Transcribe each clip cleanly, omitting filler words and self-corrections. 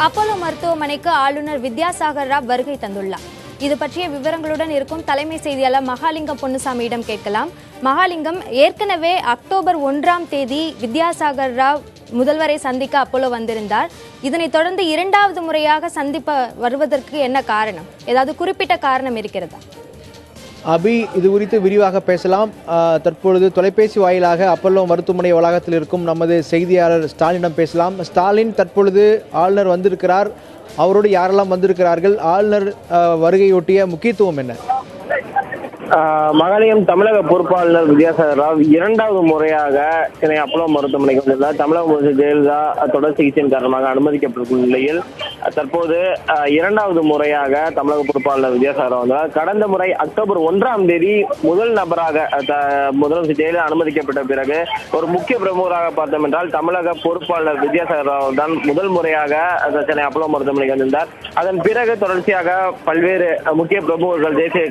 Apollo மருத்துவமனைக்கு ஆளுநர் வித்யாசாகர் ராவ் வருகை தந்துள்ளார். இது பற்றிய விவரங்களுடன் இருக்கும் தலைமை செய்தியாளர் மகாலிங்கம் பொன்னுசாமியிடம் கேட்கலாம். மகாலிங்கம், ஏற்கனவே அக்டோபர் 1ஆம் தேதி வித்யாசாகர் ராவ் முதல்வரை சந்திக்க அப்போலோ வந்திருந்தார். இதனைத் தொடர்ந்து இரண்டாவது முறையாக சந்திப்ப வருவதற்கு என்ன காரணம்? ஏதாவது குறிப்பிட்ட காரணம் இருக்கிறதா? அபி, இது குறித்து விரிவாக பேசலாம். தற்பொழுது தொலைபேசி வாயிலாக அப்போலோ மருத்துவமனை வளாகத்தில் இருக்கும் நமது செய்தியாளர் ஸ்டாலினிடம் பேசலாம். ஸ்டாலின், தற்பொழுது ஆளுநர் வந்திருக்கிறார். அவரோடு யாரெல்லாம் வந்திருக்கிறார்கள்? ஆளுநர் வருகையொட்டிய முக்கியத்துவம் என்ன? மகாலிங்கம், தமிழக பொறுப்பாளர் வித்யாசாகர் ராவ் இரண்டாவது முறையாக சென்னை அப்போலோ மருத்துவமனைக்கு வந்துள்ளார். தமிழக முதலமைச்சர் ஜெயலலிதா தொடர் சிகிச்சையின் காரணமாக அனுமதிக்கப்பட்டிருக்கும் நிலையில் தற்போது இரண்டாவது முறையாக தமிழக பொறுப்பாளர் வித்யாசாகர் ராவ் வந்தார். கடந்த முறை அக்டோபர் 1ஆம் தேதி முதல் நபராக முதலமைச்சர் ஜெயலலிதா அனுமதிக்கப்பட்ட பிறகு ஒரு முக்கிய பிரமுகராக பார்த்தோம் என்றால் தமிழக பொறுப்பாளர் வித்யாசாகர் ராவ் தான் முதல் முறையாக சென்னை அப்போலோ மருத்துவமனைக்கு வந்திருந்தார். அதன் பிறகு தொடர்ச்சியாக பல்வேறு முக்கிய பிரமுகர்கள், தேசிய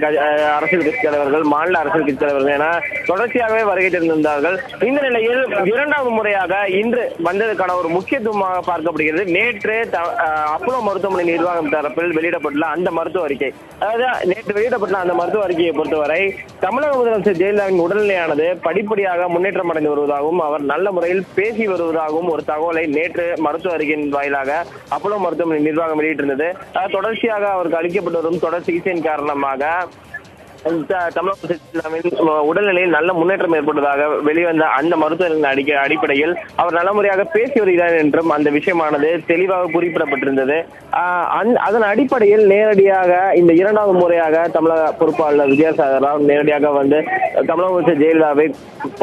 அரசியல் கட்சி தலைவர்கள், மாநில அரசியல் கட்சி தலைவர்கள் என தொடர்ச்சியாகவே வருகை தந்திருந்தார்கள். இந்த நிலையில் இரண்டாவது முறையாக இன்று வந்ததற்கான ஒரு முக்கியத்துவமாக பார்க்கப்படுகிறது. நேற்று அப்போலோ மருத்துவமனை நிர்வாகம் தரப்பில் வெளியிடப்பட்டுள்ள அந்த மருத்துவ அறிக்கை, அதாவது நேற்று வெளியிடப்பட்டுள்ள அந்த மருத்துவ அறிக்கையை பொறுத்தவரை தமிழக முதலமைச்சர் ஜெயலலிதாவின் உடல்நிலையானது படிப்படியாக முன்னேற்றம் அடைந்து வருவதாகவும் அவர் நல்ல முறையில் பேசி வருவதாகவும் ஒரு தகவலை நேற்று மருத்துவ அறிக்கையின் வாயிலாக அப்போலோ மருத்துவமனை நிர்வாகம் வெளியிட்டிருந்தது. தொடர்ச்சியாக அவருக்கு அளிக்கப்பட்டு வரும் தொடர் சிகிச்சையின் காரணமாக தமிழக உடல்நிலையில் நல்ல முன்னேற்றம் ஏற்பட்டதாக வெளிவந்த அந்த மருத்துவரின் அடிப்படையில் அவர் நல்ல முறையாக பேசி வருகிறார் என்றும் அந்த விஷயமானது தெளிவாக குறிப்பிடப்பட்டிருந்தது. அதன் அடிப்படையில் நேரடியாக இந்த இரண்டாவது முறையாக தமிழக பொறுப்பாளர் வித்யாசாகர் ராவ் நேரடியாக வந்து தமிழக முதலமைச்சர் ஜெயலலிதாவை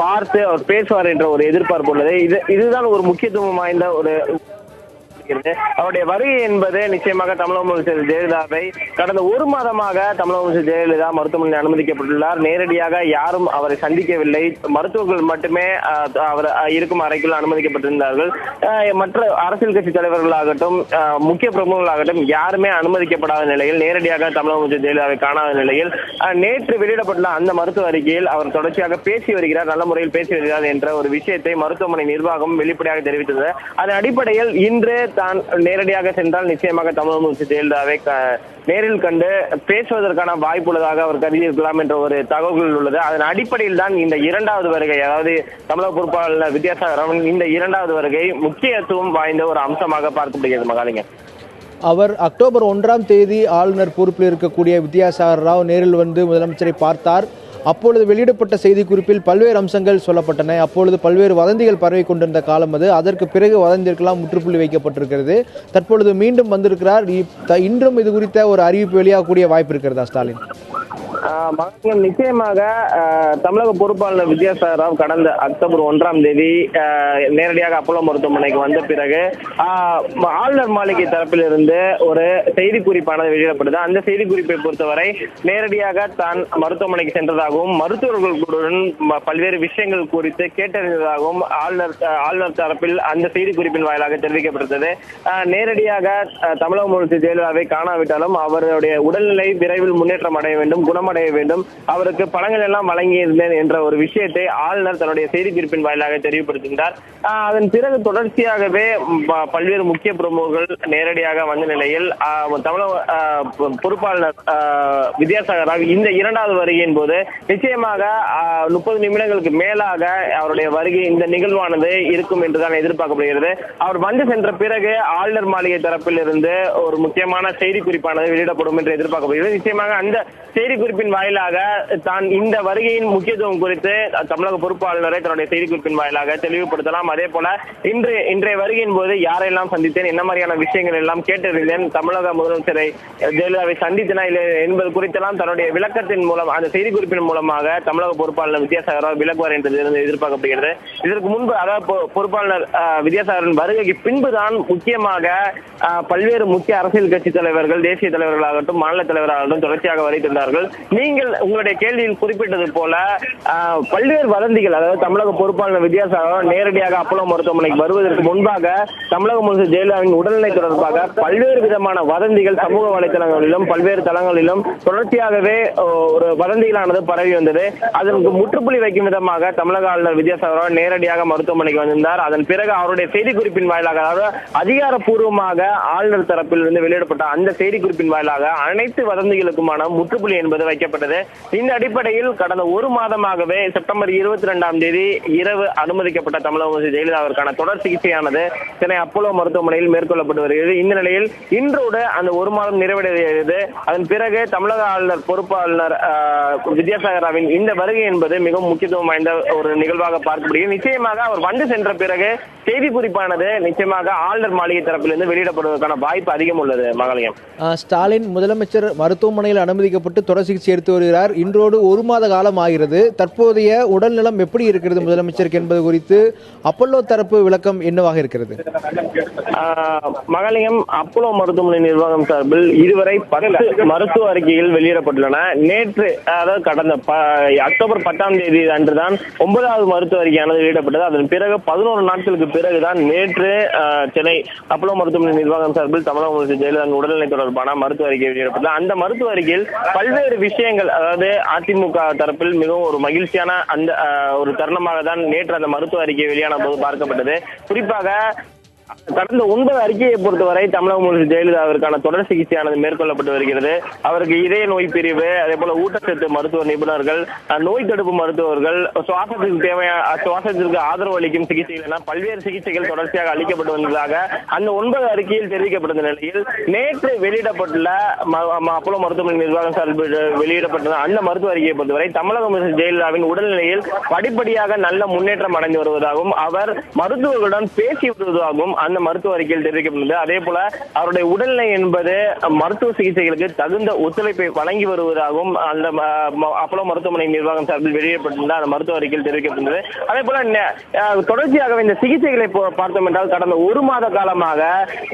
பார்த்து அவர் பேசுவார் என்ற ஒரு எதிர்பார்ப்பு உள்ளது. இதுதான் ஒரு முக்கியத்துவம் வாய்ந்த ஒரு அவருடைய வருகை என்பது நிச்சயமாக தமிழக முதலமைச்சர் ஜெயலலிதாவை கடந்த ஒரு மாதமாக தமிழக முதலமைச்சர் ஜெயலலிதா மருத்துவமனையில் அனுமதிக்கப்பட்டுள்ளார். நேரடியாக யாரும் அவரை சந்திக்கவில்லை. மருத்துவர்கள் மட்டுமே அவர் இருக்கும் அறைக்குள் அனுமதிக்கப்பட்டிருந்தார்கள். மற்ற அரசியல் கட்சி தலைவர்களாகட்டும், முக்கிய பிரமுகர்களாகட்டும் யாருமே அனுமதிக்கப்படாத நிலையில், நேரடியாக தமிழக முதலமைச்சர் ஜெயலலிதாவை காணாத நிலையில் நேற்று வெளியிடப்பட்டுள்ள அந்த மருத்துவ அறிக்கையில் அவர் தொடர்ச்சியாக பேசி வருகிறார், நல்ல முறையில் பேசி வருகிறார் என்ற ஒரு விஷயத்தை மருத்துவமனை நிர்வாகம் வெளிப்படையாக தெரிவித்தது. அதன் அடிப்படையில் இன்று தான் நேரடியாக சென்றால் நிச்சயமாக தமிழக முதலமைச்சர் ஜெயலலிதாவை நேரில் கண்டு பேசுவதற்கான வாய்ப்பு உள்ளதாக அவர் கருதியிருக்கலாம் என்ற ஒரு தகவல்கள் உள்ளது. அதன் அடிப்படையில் தான் இந்த இரண்டாவது வருகை, அதாவது தமிழக பொறுப்பாளர் வித்யாசாகர் ராவ் இந்த இரண்டாவது வருகை முக்கியத்துவம் வாய்ந்த ஒரு அம்சமாக பார்க்கப்படுகிறது. மகாலிங்கம், அவர் அக்டோபர் 1ஆம் தேதி ஆளுநர் பொறுப்பில் இருக்கக்கூடிய வித்யாசாகர் ராவ் நேரில் வந்து முதலமைச்சரை பார்த்தார். அப்பொழுது வெளியிடப்பட்ட செய்திக்குறிப்பில் பல்வேறு அம்சங்கள் சொல்லப்பட்டன. அப்பொழுது பல்வேறு வதந்திகள் பரவி கொண்டிருந்த காலம் அது. அதற்கு பிறகு வதந்திற்கெல்லாம் முற்றுப்புள்ளி வைக்கப்பட்டிருக்கிறது. தற்பொழுது மீண்டும் வந்திருக்கிறார். இன்றும் இது குறித்த ஒரு அறிவிப்பு வெளியாகக்கூடிய வாய்ப்பு இருக்கிறதா ஸ்டாலின்? நிச்சயமாக தமிழக பொறுப்பாளர் வித்யாசாகர் ராவ் கடந்த அக்டோபர் 1ஆம் தேதி நேரடியாக அப்போலோ மருத்துவமனைக்கு வந்த பிறகு ஆளுநர் மாளிகை தரப்பிலிருந்து ஒரு செய்தி குறிப்பானது வெளியிடப்பட்டது. அந்த செய்தி குறிப்பை பொறுத்தவரை நேரடியாக தான் மருத்துவமனைக்கு சென்றதாகவும் மருத்துவர்களுடன் பல்வேறு விஷயங்கள் குறித்து கேட்டறிந்ததாகவும் ஆளுநர் தரப்பில் அந்த செய்தி குறிப்பின் வாயிலாக தெரிவிக்கப்பட்டது. நேரடியாக தமிழக முதலமைச்சர் ஜெயலலிதாவை காணாவிட்டாலும் அவருடைய உடல்நிலை விரைவில் முன்னேற்றம் அடைய வேண்டும், குணமடைய வேண்டும், அவருக்கு பணங்கள் எல்லாம் வழங்கியிருந்தேன் என்ற ஒரு விஷயத்தை ஆளுநர் தன்னுடைய செய்தி குறிப்பின் வாயிலாக தெரிவிப்படுத்துகிறார். அதன் பிறகு தொடர்ச்சியாகவே பல்வேறு முக்கிய பிரமுகர்கள் நேரடியாக வந்த நிலையில் தமிழக பொறுப்பாளர் வித்யாசாகர் ராவ் இந்த இரண்டாவது வருகையின் போது நிச்சயமாக 30 நிமிடங்களுக்கு மேலாக அவருடைய வருகை இந்த நிகழ்வானது இருக்கும் என்றுதான் எதிர்பார்க்கப்படுகிறது. அவர் வந்து சென்ற பிறகு ஆளுநர் மாளிகை தரப்பில் இருந்து ஒரு முக்கியமான செய்தி குறிப்பானது வெளியிடப்படும் என்று எதிர்பார்க்கப்படுகிறது. நிச்சயமாக அந்த செய்தி குறிப்பின் வாயிலாக தான் இந்த வருகையின் முக்கியத்துவம் குறித்து தமிழக பொறுப்பாளரை தன்னுடைய செய்தி குறிப்பின் வாயிலாக தெளிவுபடுத்தலாம். அதே போல இன்றைய வருகையின் போது யாரெல்லாம் சந்தித்தேன், என்ன மாதிரியான விஷயங்கள் எல்லாம் கேட்டறிந்தேன், தமிழக முதலமைச்சரை ஜெயலலிதாவை சந்தித்தனா இல்லை என்பது குறித்தெல்லாம் தன்னுடைய விளக்கத்தின் மூலம், அந்த செய்தி குறிப்பின் மூலமாக தமிழக பொறுப்பாளர் வித்யாசாகர் ராவ் விளக்குவார் என்று எதிர்பார்க்கப்படுகிறது. இதற்கு முன்பு, அதாவது பொறுப்பாளர் வித்யாசாகரின் வருகைக்கு பின்புதான் முக்கியமாக பல்வேறு முக்கிய அரசியல் கட்சி தலைவர்கள், தேசிய தலைவர்களாகட்டும், மாநில தலைவராகட்டும் தொடர்ச்சியாக வருகை தந்தார்கள். நீங்கள் உங்களுடைய கேள்வியில் குறிப்பிட்டது போல பல்வேறு வதந்திகள், அதாவது தமிழக பொறுப்பாளர் வித்யாசாகர் நேரடியாக அப்போலோ மருத்துவமனைக்கு வருவதற்கு முன்பாக தமிழக முதலமைச்சர் ஜெயலலிதாவின் உடல்நிலை தொடர்பாக பல்வேறு விதமான வதந்திகள் சமூக வலைதளங்களிலும் பல்வேறு தளங்களிலும் தொடர்ச்சியாகவே ஒரு வதந்திகளானது பரவி வந்தது. அதற்கு முற்றுப்புள்ளி வைக்கும் விதமாக தமிழக ஆளுநர் வித்யாசாகர் நேரடியாக மருத்துவமனைக்கு வந்திருந்தார். அதன் பிறகு அவருடைய செய்திக்குறிப்பின் வாயிலாக, அதாவது அதிகாரப்பூர்வமாக ஆளுநர் தரப்பில் இருந்து வெளியிடப்பட்ட அந்த செய்திக்குறிப்பின் வாயிலாக அனைத்து வதந்திகளுக்குமான முற்றுப்புள்ளி என்பது வைக்கப்பட்டது. இந்த அடிப்படையில் கடந்த ஒரு மாதமாகவே செப்டம்பர் 22ஆம் தேதி இரவு அனுமதிக்கப்பட்ட தமிழக முதலமைச்சர் ஜெயலலிதாவிற்கான தொடர் சிகிச்சையானது சென்னை அப்போலோ மருத்துவமனையில் மேற்கொள்ளப்பட்டு வருகிறது. இந்த நிலையில் இன்றோடு அந்த ஒரு மாதம் நிறைவடைகிறது. அதன் பிறகு தமிழக ஆளுநர் பொறுப்பு ஆளுநர் வித்யாசாகர் ராவின் இந்த வருகை என்பது மிகவும் முக்கியத்துவம் வாய்ந்த ஒரு நிகழ்வாக பார்க்கப்படுகிறது. நிச்சயமாக அவர் வந்து சென்ற பிறகு செய்தி குறிப்பானது நிச்சயமாக ஆளுநர் மாளிகை தரப்பிலிருந்து வெளியிடப்படுவதற்கான வாய்ப்பு அதிகம் உள்ளது. மகாலிங்கம், ஸ்டாலின் முதலமைச்சர் மருத்துவமனையில் அனுமதிக்கப்பட்டு தொடர் சிகிச்சை எடுத்து வருகிறார். இன்றோடு ஒரு மாத காலம் ஆகிறது. தற்போதைய உடல்நலம் எப்படி இருக்கிறது முதலமைச்சருக்கு என்பது குறித்து அப்போலோ தரப்பு விளக்கம் என்னவாக இருக்கிறது? மகாலிங்கம், அப்போலோ மருத்துவமனை நிர்வாகம் சார்பில் இதுவரை 10 மருத்துவ அறிக்கைகள் வெளியிடப்பட்டுள்ளன. நேற்று, அதாவது கடந்த அக்டோபர் 10ஆம் தேதி அன்றுதான் 9வது மருத்துவ அறிக்கையானது வெளியிடப்பட்டது. அதன் பிறகு 11 நாட்களுக்கு பிறகுதான் நேற்று சென்னை அப்போலோ மருத்துவமனை நிர்வாகம் சார்பில் தமிழக முதலமைச்சர் ஜெயலலிதா உடல்நிலை தொடர்பான மருத்துவ அறிக்கை வெளியிடப்பட்டது. அந்த மருத்துவ அறிக்கையில் பல்வேறு விஷயங்கள், அதாவது அதிமுக தரப்பில் மிகவும் ஒரு மகிழ்ச்சியான அந்த ஒரு தருணமாக தான் நேற்று அந்த மருத்துவ அறிக்கை வெளியான போது பார்க்கப்பட்டது. குறிப்பாக கடந்த 9 அறிக்கையை பொறுத்தவரை தமிழக முதலமைச்சர் ஜெயலலிதாவிற்கான தொடர் சிகிச்சையானது மேற்கொள்ளப்பட்டு வருகிறது. அவருக்கு இதய நோய் பிரிவு, அதே போல ஊட்டச்சத்து மருத்துவ நிபுணர்கள், நோய் தடுப்பு மருத்துவர்கள், சுவாசத்திற்கு ஆதரவு அளிக்கும் சிகிச்சைகள் என பல்வேறு சிகிச்சைகள் தொடர்ச்சியாக அளிக்கப்பட்டு வந்ததாக அந்த 9 அறிக்கையில் தெரிவிக்கப்பட்ட நிலையில் நேற்று வெளியிடப்பட்டுள்ள அப்போலோ மருத்துவமனை நிர்வாகம் சார்பில் வெளியிடப்பட்டுள்ள அந்த மருத்துவ அறிக்கையை பொறுத்தவரை தமிழக முதலமைச்சர் ஜெயலலிதாவின் உடல்நிலையில் படிப்படியாக நல்ல முன்னேற்றம் அடைந்து வருவதாகவும் அவர் மருத்துவர்களுடன் பேசி வருவதாகவும் அந்த மருத்துவ அறிக்கையில் தெரிவிக்கப்பட்டது. அதே போல அவருடைய உடல்நிலை என்பது மருத்துவ சிகிச்சைகளுக்கு தகுந்த ஒத்துழைப்பை வழங்கி வருவதாகவும் அந்த அப்போலோ மருத்துவமனை நிர்வாகம் சார்பில் வெளியிடப்பட்டிருந்த அந்த மருத்துவ அறிக்கையில் தெரிவிக்கப்பட்டது. அதே போல தொடர்ச்சியாக இந்த சிகிச்சைகளை பார்த்தோம் என்றால் கடந்த ஒரு மாத காலமாக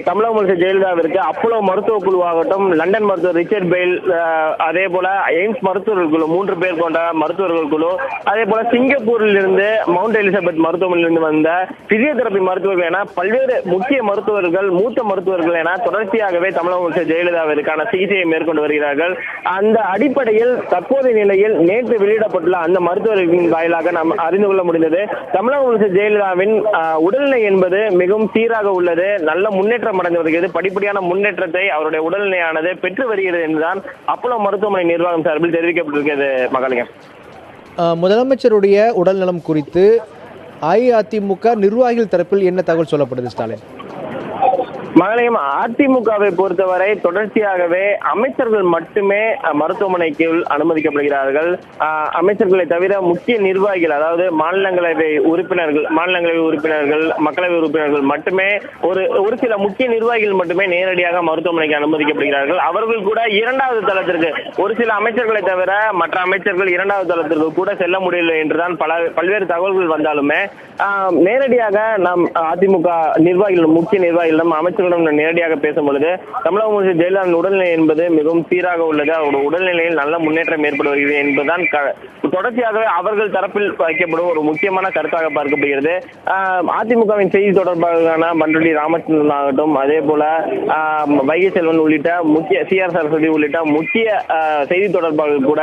தமிழக முதலமைச்சர் ஜெயலலிதாவிற்கு அப்போலோ மருத்துவ குழுவாகட்டும், லண்டன் மருத்துவர் ரிச்சர்ட் பெயில், அதே போல எய்ம்ஸ் மருத்துவர்கள் குழு 3 பேர் கொண்ட மருத்துவர்கள் குழு, அதே போல சிங்கப்பூரில் இருந்து மவுண்ட் எலிசபெத் மருத்துவமனையில் இருந்து வந்த பிசியோதெரபி மருத்துவர்கள் என பல்வேறு முக்கிய மருத்துவர்கள், மூத்த மருத்துவர்கள் என தொடர்ச்சியாகவே தமிழக முதலமைச்சர் ஜெயலலிதாவிற்கான சிகிச்சையை மேற்கொண்டு வருகிறார்கள். அந்த அடிப்படையில் தற்போதைய நிலையில் நேற்று வெளியிடப்பட்டுள்ள அந்த மருத்துவர்களின் வாயிலாக நாம் அறிந்து கொள்ள முடிந்தது. தமிழக முதலமைச்சர் ஜெயலலிதாவின் உடல்நிலை என்பது மிகவும் சீராக உள்ளது, நல்ல முன்னேற்றம் அடைந்து வருகிறது. படிப்படியான முன்னேற்றத்தை அவருடைய உடல்நிலையானது பெற்று வருகிறது என்றுதான் அப்போலோ மருத்துவமனை நிர்வாகம் சார்பில் தெரிவிக்கப்பட்டிருக்கிறது. மகாலிங்கம், முதலமைச்சருடைய உடல்நலம் குறித்து அஇஅதிமுக நிர்வாகிகள் தரப்பில் என்ன தகவல் சொல்லப்படுது ஸ்டாலின்? மகாலிங்கம், அதிமுகவை பொறுத்தவரை தொடர்ச்சியாகவே அமைச்சர்கள் மட்டுமே மருத்துவமனைக்கு அனுமதிக்கப்படுகிறார்கள். அமைச்சர்களை தவிர முக்கிய நிர்வாகிகள், அதாவது மாநிலங்களவை உறுப்பினர்கள், மக்களவை உறுப்பினர்கள் மட்டுமே, ஒரு சில முக்கிய நிர்வாகிகள் மட்டுமே நேரடியாக மருத்துவமனைக்கு அனுமதிக்கப்படுகிறார்கள். அவர்கள் கூட 2வது தளத்திற்கு, ஒரு சில அமைச்சர்களை தவிர மற்ற அமைச்சர்கள் 2வது தளத்திற்கு கூட செல்ல முடியவில்லை என்றுதான் பல்வேறு தகவல்கள் வந்தாலுமே நேரடியாக நாம் அதிமுக நிர்வாகிகள், முக்கிய நிர்வாகிகளிடம் அமைச்சர் நேரடியாக பேசும் பொழுது தமிழக முதலமைச்சர் ஜெயலலிதாவின் உடல்நிலை என்பது மிகவும் சீராக உள்ளது, அவருடைய உடல்நிலையில் நல்ல முன்னேற்றம் ஏற்பட்டு வருகிறது என்பதுதான் தொடர்ச்சியாகவே அவர்கள் தரப்பில் வைக்கப்படும் ஒரு முக்கியமான கருத்தாக பார்க்கப்படுகிறது. அதிமுகவின் செய்தி தொடர்பான பண்டரி ராமச்சந்திரன் ஆகட்டும், அதே போல வைகை செல்வன் உள்ளிட்ட முக்கிய CR சரஸ்வதி உள்ளிட்ட முக்கிய செய்தி தொடர்பாளர்கள் கூட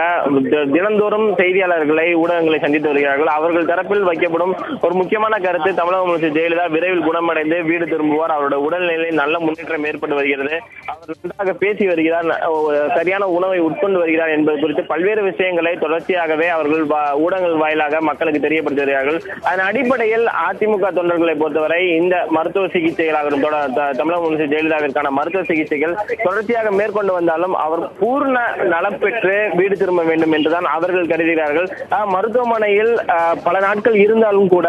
தினந்தோறும் செய்தியாளர்களை, ஊடகங்களை சந்தித்து வருகிறார்கள். அவர்கள் தரப்பில் வைக்கப்படும் ஒரு முக்கியமான கருத்து தமிழக முதலமைச்சர் ஜெயலலிதா விரைவில் குணமடைந்து வீடு திரும்புவார், அவருடைய உடல்நிலை நல்ல முன்னேற்றம் ஏற்பட்டு வருகிறது, அவர் நன்றாக பேசி வருகிறார், சரியான உணவை உட்கொண்டு வருகிறார் என்பது குறித்து பல்வேறு விஷயங்களை தொடர்ச்சியாகவே அவர்கள் ஊடகங்கள் வாயிலாக மக்களுக்கு தெரியப்படுத்தி வருகிறார்கள். அதன் அடிப்படையில் அதிமுக தொண்டர்களை பொறுத்தவரை இந்த மருத்துவ சிகிச்சைகளாகட்டும், தமிழக முதலமைச்சர் ஜெயலலிதாவிற்கான மருத்துவ சிகிச்சைகள் தொடர்ச்சியாக மேற்கொண்டு வந்தாலும் அவர் பூர்ண நலம் பெற்று வீடு திரும்ப வேண்டும் என்றுதான் அவர்கள் கருதுகிறார்கள். மருத்துவமனையில் பல நாட்கள் இருந்தாலும் கூட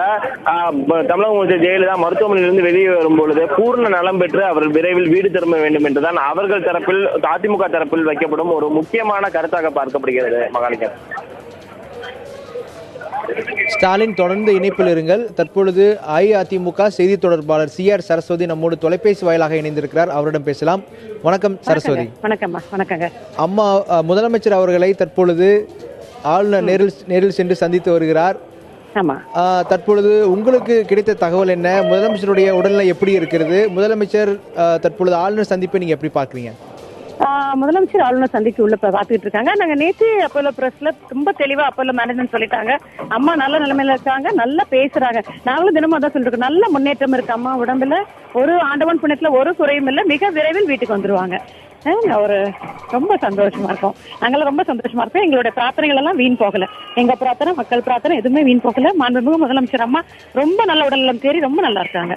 தமிழக முதலமைச்சர் ஜெயலலிதா மருத்துவமனையிலிருந்து வெளியே வரும் பொழுது பூர்ண நலம் பெற்று அவர்கள் விரைவில் வீடு திரும்ப வேண்டும் என்றுதான் அவர்கள் தரப்பில், அதிமுக தரப்பில் வைக்கப்படும் ஒரு முக்கியமான கருத்தாக பார்க்கப்படுகிறது. மகாலிங்கம், ஸ்டாலின் தொடர்ந்து இணைப்பில் இருங்கள். தற்பொழுது அஇஅதிமுக செய்தி தொடர்பாளர் CR சரஸ்வதி நம்மோடு தொலைபேசி வாயிலாக இணைந்திருக்கிறார். அவரிடம் பேசலாம். வணக்கம் சரஸ்வதி. வணக்கங்க. அம்மா, முதலமைச்சர் அவர்களை தற்பொழுது ஆளுநர் நேரில் சென்று சந்தித்து வருகிறார். ஆமா. தற்பொழுது உங்களுக்கு கிடைத்த தகவல் என்ன? முதலமைச்சருடைய உடல்நிலை எப்படி இருக்கிறது? முதலமைச்சர் தற்பொழுது ஆளுநர் சந்திப்பை நீங்க எப்படி பாக்குறீங்க? முதலமைச்சர் ஆளுநர் சந்திக்கு உள்ள பாத்துக்கிட்டு இருக்காங்க. நாங்க நேற்று அப்போலோ பிரஸ்ல ரொம்ப தெளிவா அப்போலோ மேனேஜ்மெண்ட் சொல்லிட்டாங்க. அம்மா நல்ல நிலைமையில இருக்காங்க, நல்லா பேசுறாங்க. நாங்களும் தினமும் அதான் சொல்லிருக்கோம், நல்ல முன்னேற்றம் இருக்கு அம்மா உடம்புல. ஒரு ஆண்டவன் புண்ணியத்துல ஒரு குறையும் இல்லை. மிக விரைவில் வீட்டுக்கு வந்துருவாங்க. ஒரு ரொம்ப சந்தோஷமா இருக்கும். நாங்களாம் ரொம்ப சந்தோஷமா இருக்கோம். எங்களுடைய பிரார்த்தனைகள் எல்லாம் வீண் போகல. எங்க பிரார்த்தனை, மக்கள் பிரார்த்தனை எதுவுமே வீண் போகல. மாண்புமிகு முதலமைச்சர் அம்மா ரொம்ப நல்ல உடல்நலம் தேறி ரொம்ப நல்லா இருக்காங்க.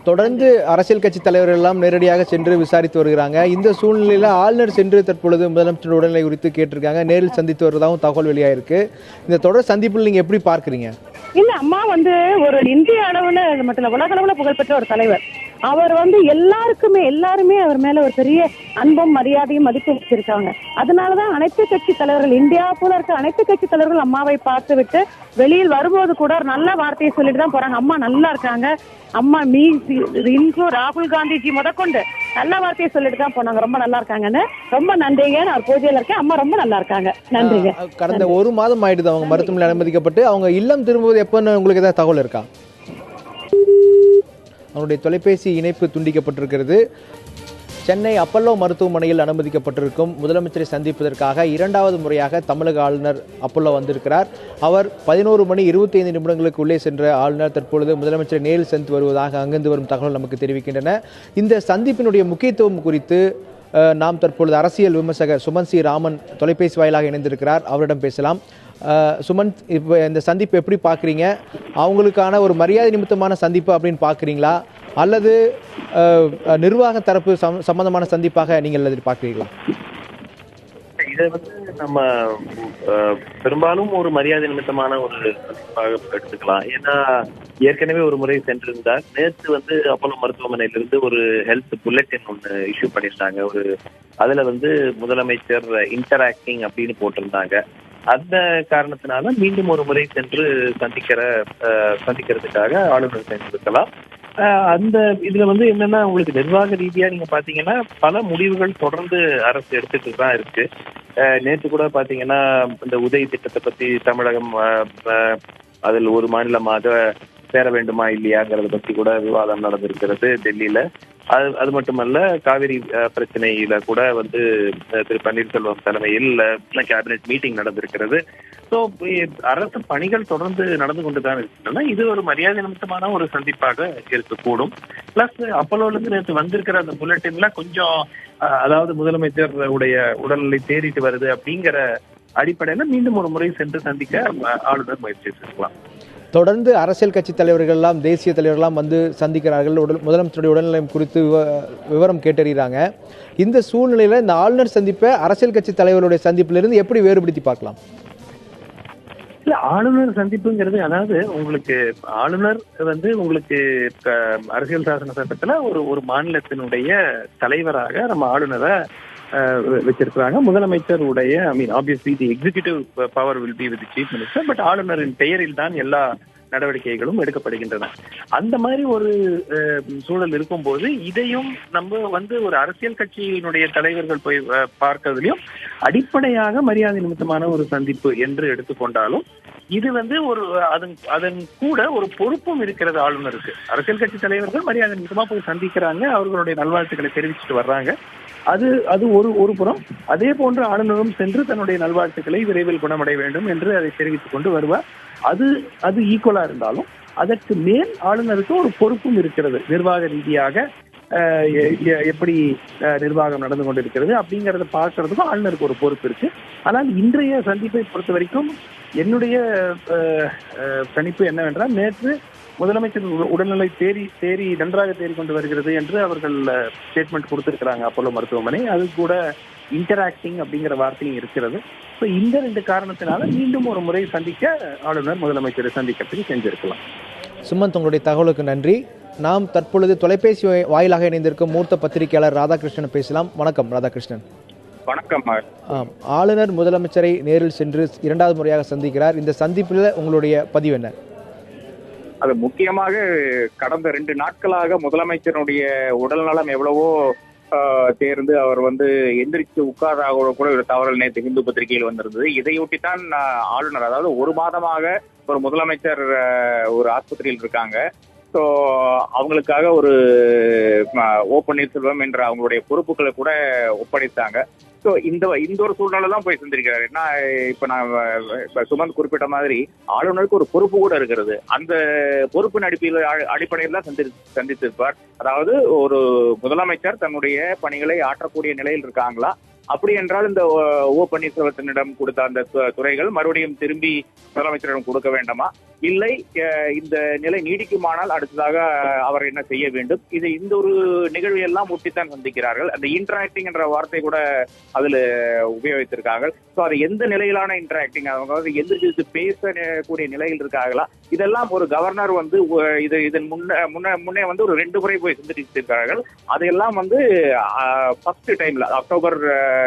தொடர்ந்து அரசியல் கட்சி தலைவர்கள் எல்லாம் நேரடியாக சென்று விசாரித்து வருகிறாங்க. இந்த சூழ்நிலையில ஆளுநர் சென்று தற்பொழுது முதலமைச்சர் உடல்நிலை குறித்து கேட்டிருக்காங்க. நேரில் சந்தித்து வருவதாகவும் தகவல் வெளியாயிருக்கு. இந்த தொடர் சந்திப்பில் நீங்க எப்படி பார்க்குறீங்க? இல்ல, அம்மா ஒரு இந்திய அளவுல மட்டும் உலக அளவுல புகழ்பெற்ற ஒரு தலைவர். அவர் எல்லாருமே அவர் மேல ஒரு பெரிய அன்பும் மரியாதையும் மதிப்பு வச்சிருக்காங்க. அதனாலதான் அனைத்து கட்சி தலைவர்கள், இந்தியா போல இருக்க அனைத்து கட்சி தலைவர்கள் அம்மாவை பார்த்து விட்டு வெளியில் வரும்போது கூட ஒரு நல்ல வார்த்தையை சொல்லிட்டு தான் போறாங்க. அம்மா நல்லா இருக்காங்க. அம்மா ராகுல் காந்திஜி முதற்கொண்டு நல்ல வார்த்தையை சொல்லிட்டு தான் போனாங்க. ரொம்ப நல்லா இருக்காங்கன்னு. ரொம்ப நன்றிங்க. நான் பூஜையில இருக்கேன். அம்மா ரொம்ப நல்லா இருக்காங்க. நன்றிங்க. கடந்த ஒரு மாதம் ஆயிடுது அவங்க மருத்துவமனையில் அனுமதிக்கப்பட்டு. அவங்க இல்லம் திரும்புவது எப்பன்னு உங்களுக்கு ஏதாவது தகவல் இருக்கா? அவருடைய தொலைபேசி இணைப்பு துண்டிக்கப்பட்டிருக்கிறது. சென்னை அப்பல்லோ மருத்துவமனையில் அனுமதிக்கப்பட்டிருக்கும் முதலமைச்சரை சந்திப்பதற்காக இரண்டாவது முறையாக தமிழக ஆளுநர் அப்பல்லோ வந்திருக்கிறார். அவர் 11:25 உள்ளே சென்ற ஆளுநர் தற்பொழுது முதலமைச்சரை நேரில் சந்தித்து வருவதாக அங்கிருந்து வரும் தகவல் நமக்கு தெரிவிக்கின்றன. இந்த சந்திப்பினுடைய முக்கியத்துவம் குறித்து நாம் தற்பொழுது அரசியல் விமர்சகர் சுமன் சி ராமன் தொலைபேசி வாயிலாக இணைந்திருக்கிறார். அவரிடம் பேசலாம். சுமன், இப்போ இந்த சந்திப்பு எப்படி பார்க்குறீங்க? அவங்களுக்கான ஒரு மரியாதை நிமித்தமான சந்திப்பு அப்படின்னு பார்க்குறீங்களா, அல்லது நிர்வாக தரப்பு சம்பந்தமான சந்திப்பாக நீங்கள் எதிர்பார்க்கிறீங்களா? இதை நம்ம பெரும்பாலும் ஒரு மரியாதை நிமித்தமான ஒரு சந்திப்பாக எடுத்துக்கலாம். ஏன்னா ஏற்கனவே ஒரு முறை சென்றிருந்தார். நேற்று அப்போலோ மருத்துவமனையிலிருந்து ஒரு ஹெல்த் புல்லட்டின் ஒன்று இஷ்யூ பண்ணியிருந்தாங்க. அதுல முதலமைச்சர் இன்டராக்டிங் அப்படின்னு போட்டிருந்தாங்க. அந்த காரணத்தினால மீண்டும் ஒரு முறை சென்று சந்திக்கிறதுக்காக ஆளுநர் சென்றிருக்கலாம். அந்த இதுல என்னன்னா, உங்களுக்கு நிர்வாக ரீதியா நீங்க பாத்தீங்கன்னா பல முடிவுகள் தொடர்ந்து அரசு எடுத்துட்டு தான் இருக்கு. நேற்று கூட பாத்தீங்கன்னா இந்த உதய் திட்டத்தை பத்தி தமிழகம் அதில் ஒரு மாநிலமாக சேர வேண்டுமா இல்லையாங்கிறத பத்தி கூட விவாதம் நடந்திருக்கிறது டெல்லியில. அது மட்டுமல்ல, காவிரி பிரச்சனையில கூட திரு பன்னீர்செல்வம் தலைமையில் கேபினெட் மீட்டிங் நடந்திருக்கிறது. ஸோ அரசு பணிகள் தொடர்ந்து நடந்து கொண்டுதான் இருக்கின்றன. இது ஒரு மரியாதை நிமித்தமான ஒரு சந்திப்பாக இருக்கக்கூடும். பிளஸ் அப்போலோல இருந்து நேற்று வந்திருக்கிற அந்த புல்லட்டின்ல கொஞ்சம் அதாவது முதலமைச்சர் உடைய உடல்நிலை தேறிட்டு வருது அப்படிங்கிற அடிப்படையில மீண்டும் ஒரு முறை சென்று சந்திக்க ஆளுநர் முயற்சி செய்யலாம். தொடர்ந்து அரசியல் கட்சி தலைவர்கள் எல்லாம், தேசிய தலைவர்கள்லாம் சந்திக்கிறார்கள். முதலமைச்சருடைய உடல்நலம் குறித்து விவரம் கேட்டறிகிறாங்க. இந்த சூழ்நிலையில இந்த ஆளுநர் சந்திப்பை அரசியல் கட்சி தலைவர்களுடைய சந்திப்பிலிருந்து எப்படி வேறுபடுத்தி பார்க்கலாம்? இல்ல, ஆளுநர் சந்திப்புங்கிறது அதாவது உங்களுக்கு ஆளுநர் உங்களுக்கு அரசியல் சாசன சட்டத்துல ஒரு மாநிலத்தினுடைய தலைவராக நம்ம ஆளுநரை வச்சிருக்கிறாங்க. முதலமைச்சருடைய obviously the executive power will be with chief minister. But ஆளுநரின் பெயரில் தான் எல்லா நடவடிக்கைகளும் எடுக்கப்படுகின்றன. அந்த மாதிரி ஒரு சூழல் இருக்கும்போது இதையும் நம்ம ஒரு அரசியல் கட்சியினுடைய தலைவர்கள் போய் பார்க்கறதுலயும் அடிப்படையாக மரியாதை நிமித்தமான ஒரு சந்திப்பு என்று எடுத்துக்கொண்டாலும் இது ஒரு அதன் கூட ஒரு பொறுப்பும் இருக்கிறது ஆளுநருக்கு. அரசியல் கட்சி தலைவர்கள் மரியாதை நிமித்தமா போய் சந்திக்கிறாங்க, அவர்களுடைய நல்வாழ்த்துக்களை தெரிவிச்சுட்டு வர்றாங்க. அது ஒரு புறம். அதே போன்று ஆளுநரும் சென்று தன்னுடைய நல்வாழ்த்துக்களை விரைவில் குணமடைய வேண்டும் என்று அதை தெரிவித்துக் கொண்டு வருவார். அது ஈக்குவலா இருந்தாலும் அதற்கு மேல் ஆளுநருக்கு ஒரு பொறுப்பும் இருக்கிறது. நிர்வாக ரீதியாக எப்படி நிர்வாகம் நடந்து கொண்டிருக்கிறது அப்படிங்கறத பார்க்கறதுக்கும் ஆளுநருக்கு ஒரு பொறுப்பு இருக்கு. ஆனால் இன்றைய சந்திப்பை பொறுத்த வரைக்கும் என்னுடைய கணிப்பு என்னவென்றால், நேற்று முதலமைச்சர் உடல்நிலை நன்றாக தேறி கொண்டு வருகிறது என்று அவர்கள் ஸ்டேட்மெண்ட் கொடுத்திருக்கிறாங்க அப்போலோ மருத்துவமனை. அது கூட இன்டராக்டிங் அப்படிங்கிற வார்த்தையும் இருக்கிறது. ஸோ இந்த 2 காரணத்தினால மீண்டும் ஒரு முறை சந்திக்க ஆளுநர் முதலமைச்சரை சந்திக்கிறதுக்கு செஞ்சிருக்கலாம். சுமந்த், உங்களுடைய தகவலுக்கு நன்றி. நாம் தற்பொழுது தொலைபேசி வாயிலாக இணைந்திருக்கும் மூத்த பத்திரிகையாளர் ராதாகிருஷ்ணன் பேசலாம். வணக்கம் ராதாகிருஷ்ணன். வணக்கம். ஆளுநர் முதலமைச்சரை நேரில் சென்று இரண்டாவது முறையாக சந்திக்கிறார். இந்த சந்திப்பில் உங்களுடைய பதிவு என்ன? அது முக்கியமாக கடந்த 2 நாட்களாக முதலமைச்சருடைய உடல்நலம் எவ்வளவோ தேர்ந்து அவர் எந்திரிச்சு உட்காராக கூட ஒரு தவறல் நேற்று இந்து பத்திரிகையில் வந்திருந்தது. இதையொட்டித்தான் ஆளுநர், அதாவது 1 மாதமாக ஒரு முதலமைச்சர் ஒரு ஆஸ்பத்திரியில் இருக்காங்க. ஸோ அவங்களுக்காக ஒரு ஓ பன்னீர்செல்வம் என்ற அவங்களுடைய பொறுப்புகளை கூட ஒப்படைத்தாங்க. ஸோ இந்த ஒரு சூழ்நிலை தான் போய் சந்திருக்கிறார். ஏன்னா இப்ப நான் சுமந்த் குறிப்பிட்ட மாதிரி ஆளுநருக்கு ஒரு பொறுப்பு கூட இருக்கிறது. அந்த பொறுப்பின் அடிப்படையில் தான் சந்தித்திருப்பார். அதாவது ஒரு முதலமைச்சர் தன்னுடைய பணிகளை ஆற்றக்கூடிய நிலையில் இருக்காங்களா, அப்படி என்றால் இந்த ஓ பன்னீர்செல்வத்தினிடம் கொடுத்த அந்த துறைகள் மறுபடியும் திரும்பி முதலமைச்சரிடம் கொடுக்க வேண்டாமா, இல்லை இந்த நிலை நீடிக்குமானால் அடுத்ததாக அவர் என்ன செய்ய வேண்டும், இந்த ஒரு நிகழ்வு எல்லாம் ஒட்டித்தான் சந்திக்கிறார்கள். அந்த இன்டராக்டிங் என்ற வார்த்தை கூட அதுல உபயோகித்திருக்கார்கள். ஸோ அது எந்த நிலையிலான இன்டராக்டிங், அவங்க எந்திரிச்சு பேசக்கூடிய நிலையில் இருக்காங்களா, இதெல்லாம் ஒரு கவர்னர் இதன் முன்னே ஒரு 2 முறை போய் சந்தித்திருக்கிறார்கள். அதையெல்லாம் ஃபர்ஸ்ட் டைம்ல அக்டோபர்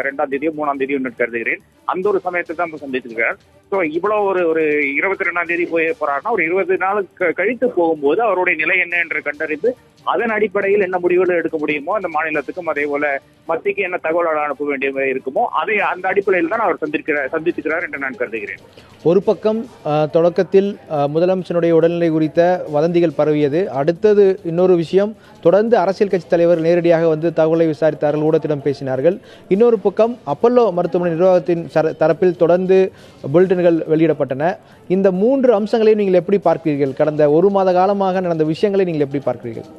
2ஆம் தேதியோ 3ஆம் தேதியோ கருதுகிறேன், அந்த ஒரு சமயத்தை தான் சந்தித்திருக்கிறார். ஸோ இவ்வளவு ஒரு 22ஆம் தேதி போறாருன்னா ஒரு 20 நாள் கழித்து போகும்போது அவருடைய நிலை என்ன என்று கண்டறிந்து அதன் அடிப்படையில் என்ன முடிவுகள் எடுக்க முடியுமோ அந்த மாநிலத்துக்கும் அதே போல மத்திக்கு என்ன தகவல் அனுப்ப வேண்டிய இருக்குமோ அதை அந்த அடிப்படையில் தான் அவர் சந்தித்திருக்கிறார் என்று நான் கருதுகிறேன். ஒரு பக்கம் தொடக்கத்தில் முதலமைச்சருடைய உடல்நிலை குறித்த வதந்திகள் பரவியது. அடுத்தது இன்னொரு விஷயம், தொடர்ந்து அரசியல் கட்சி தலைவர் நேரடியாக தகவலை விசாரித்தார்கள், ஊடகத்திடம் பேசினார்கள். இன்னொரு பக்கம் அப்பல்லோ மருத்துவமனை நிர்வாகத்தின் தரப்பில் தொடர்ந்து புல்லட்டின்கள் வெளியிடப்பட்டன. இந்த 3 அம்சங்களையும் நீங்கள் எப்படி பார்க்கிறீர்கள்? கடந்த 1 மாத காலமாக நடந்த விஷயங்களை நீங்கள் எப்படி பார்க்கிறீர்கள்?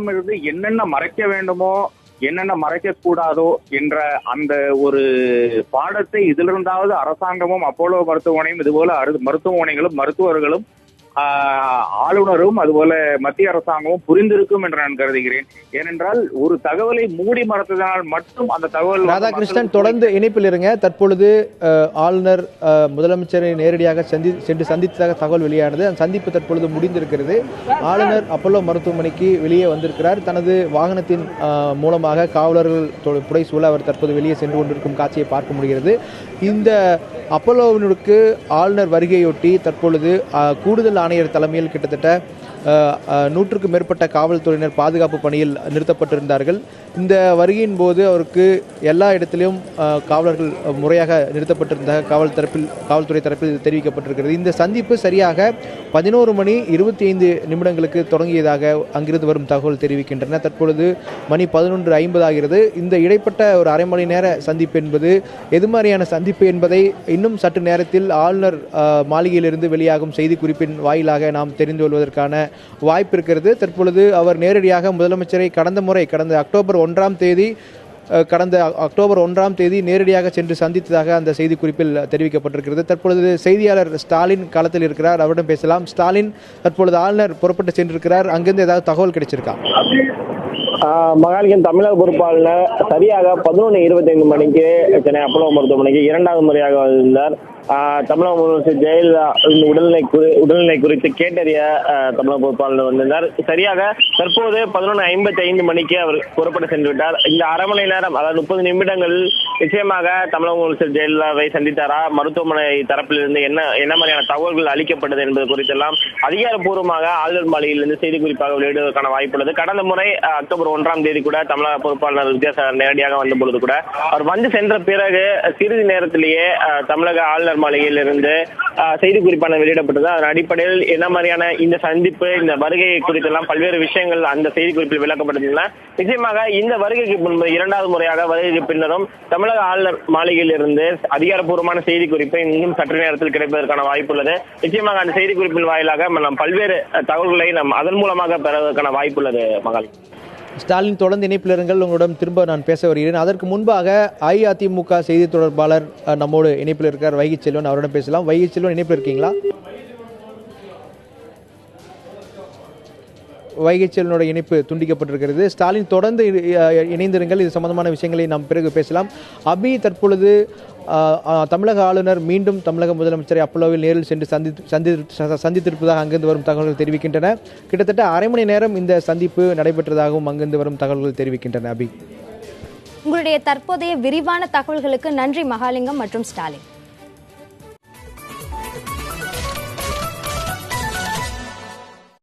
இருந்து என்னென்ன மறைக்க வேண்டுமோ என்னென்ன மறைக்க கூடாதோ என்ற அந்த ஒரு பாடத்தை இதிலிருந்தாவது அரசாங்கமும் அப்போலோ மருத்துவமனையும் இதுபோல மருத்துவமனைகளும் மருத்துவர்களும் ஆளுநரும் அதுபோல மத்திய அரசாங்கமும் புரிந்திருக்கும் என்று நான் கருதுகிறேன். ஏனென்றால் ஒரு தகவலை மூடி மறைத்ததனால் மட்டும் அந்த தகவல். ராதாகிருஷ்ணன் தொடர்ந்து இணைப்பில் இருங்க. தற்பொழுது ஆளுநர் முதலமைச்சரை நேரடியாக சென்று சந்தித்ததாக தகவல் வெளியானது. அந்த சந்திப்பு தற்பொழுது முடிந்திருக்கிறது. ஆளுநர் அப்பல்லோ மருத்துவமனைக்கு வெளியே வந்திருக்கிறார். தனது வாகனத்தின் மூலமாக காவலர்கள் புடைசூழ அவர் தற்போது வெளியே சென்று கொண்டிருக்கும் காட்சியை பார்க்க முடிகிறது. இந்த அப்பல்லோவினுக்கு ஆளுநர் வருகையொட்டி தற்பொழுது கூடுதல் ஆணையர் தலைமையில் கிட்டத்தட்ட 100க்கும் மேற்பட்ட காவல்துறையினர் பாதுகாப்பு பணியில் நிறுத்தப்பட்டிருந்தார்கள். இந்த வருகையின் போது அவருக்கு எல்லா இடத்திலும் காவலர்கள் முறையாக நிறுத்தப்பட்டிருந்த காவல்துறை தரப்பில் தெரிவிக்கப்பட்டிருக்கிறது. இந்த சந்திப்பு சரியாக 11:25 தொடங்கியதாக அங்கிருந்து வரும் தகவல் தெரிவிக்கின்றன. தற்பொழுது மணி 11:50 ஆகிறது. இந்த இடைப்பட்ட ஒரு அரை மணி நேர சந்திப்பு என்பது எது மாதிரியான சந்திப்பு என்பதை இன்னும் சற்று நேரத்தில் ஆளுநர் மாளிகையிலிருந்து வெளியாகும் செய்தி குறிப்பின் வாயிலாக நாம் தெரிந்து கொள்வதற்கான வாய்ப்பு இருக்கிறது. தற்பொழுது அவர் நேரடியாக முதலமைச்சரை கடந்த அக்டோபர் 1ஆம் தேதி நேரடியாக சென்று சந்தித்ததாக அந்த செய்தி குறிப்பில் தெரிவிக்கப்பட்டிருக்கிறது. தற்பொழுது செய்தியாளர் ஸ்டாலின் களத்தில் இருக்கிறார், அவரிடம் பேசலாம். ஸ்டாலின், தற்பொழுது ஆளுநர் புறப்பட்டு சென்றிருக்கிறார், அங்கிருந்து ஏதாவது தகவல் கிடைச்சிருக்கா? மகாலிங்கம் தமிழக பொறுப்பாளர் சரியாக 11:25 மணிக்கு சென்னை அப்பல்லோ மருத்துவமனைக்கு 2வது முறையாக வந்திருந்தார். தமிழக முதலமைச்சர் ஜெயலலிதா உடல்நிலை குறித்து கேட்டறிய தமிழக பொறுப்பாளர் வந்திருந்தார். சரியாக தற்போது 11:55 மணிக்கு அவர் புறப்பட்டு சென்று விட்டார். இந்த அரை மணி நேரம், அதாவது 30 நிமிடங்கள் நிச்சயமாக தமிழக முதலமைச்சர் ஜெயலலிதாவை சந்தித்தாரா, மருத்துவமனை தரப்பிலிருந்து என்ன மாதிரியான தகவல்கள் அளிக்கப்பட்டது என்பது குறித்தெல்லாம் அதிகாரப்பூர்வமாக ஆளுநர் மாளிகையிலிருந்து செய்தி குறிப்பாக வெளியிடுவதற்கான வாய்ப்புள்ளது. கடந்த முறை அக்டோபர் 1ஆம் தேதி கூட தமிழக பொறுப்பாளர் வித்யாசாகர் நேரடியாக வந்த பொழுது கூட அவர் சென்ற பிறகு சிறிது நேரத்திலேயே தமிழக ஆளுநர் மாளிகையில் இருந்து செய்தி குறிப்பான வெளியிடப்பட்டது. அதன் அடிப்படையில் என்ன மாதிரியான இந்த சந்திப்பு, இந்த வருகை குறித்தெல்லாம் பல்வேறு விஷயங்கள் அந்த செய்தி குறிப்பில் விளக்கப்பட்டதுன்னா நிச்சயமாக இந்த வருகைக்கு முன்பு 2வது முறையாக வருகைக்கு பின்னரும் தமிழக ஆளுநர் மாளிகையில் இருந்து அதிகாரப்பூர்வமான செய்தி குறிப்பை இன்னும் சற்று நேரத்தில் கிடைப்பதற்கான வாய்ப்பு உள்ளது. நிச்சயமாக அந்த செய்தி குறிப்பின் வாயிலாக நாம் பல்வேறு தகவல்களை நாம் அதன் மூலமாக பெறுவதற்கான வாய்ப்பு உள்ளது. மகாலி ஸ்டாலின், தொடர்ந்து இணைப்பில் இருங்கள், உங்களிடம் திரும்ப நான் பேச வருகிறேன். அதற்கு முன்பாக அஇஅதிமுக செய்தி தொடர்பாளர் நம்மோடு இணைப்பில் இருக்கார், வைகை செல்வன், அவரிடம் பேசலாம். வைகை செல்வன், இணைப்பில் இருக்கீங்களா? வைகை செல்வனோட இணைப்பு துண்டிக்கப்பட்டிருக்கிறது. ஸ்டாலின், தொடர்ந்து இணைந்திருங்கள், இது சம்பந்தமான விஷயங்களை நாம் பிறகு பேசலாம். அபி, தற்பொழுது தமிழக ஆளுநர் மீண்டும் தமிழக முதலமைச்சரை அப்பல்லோவில் நேரில் சென்று சந்தித்திருப்பதாக அங்கிருந்து வரும் தகவல்கள் தெரிவிக்கின்றன. கிட்டத்தட்ட அரை மணி நேரம் இந்த சந்திப்பு நடைபெற்றதாகவும் அங்கிருந்து வரும் தகவல்கள் தெரிவிக்கின்றன. அபி, உங்களுடைய தற்போதைய விரிவான தகவல்களுக்கு நன்றி மகாலிங்கம் மற்றும் ஸ்டாலின்.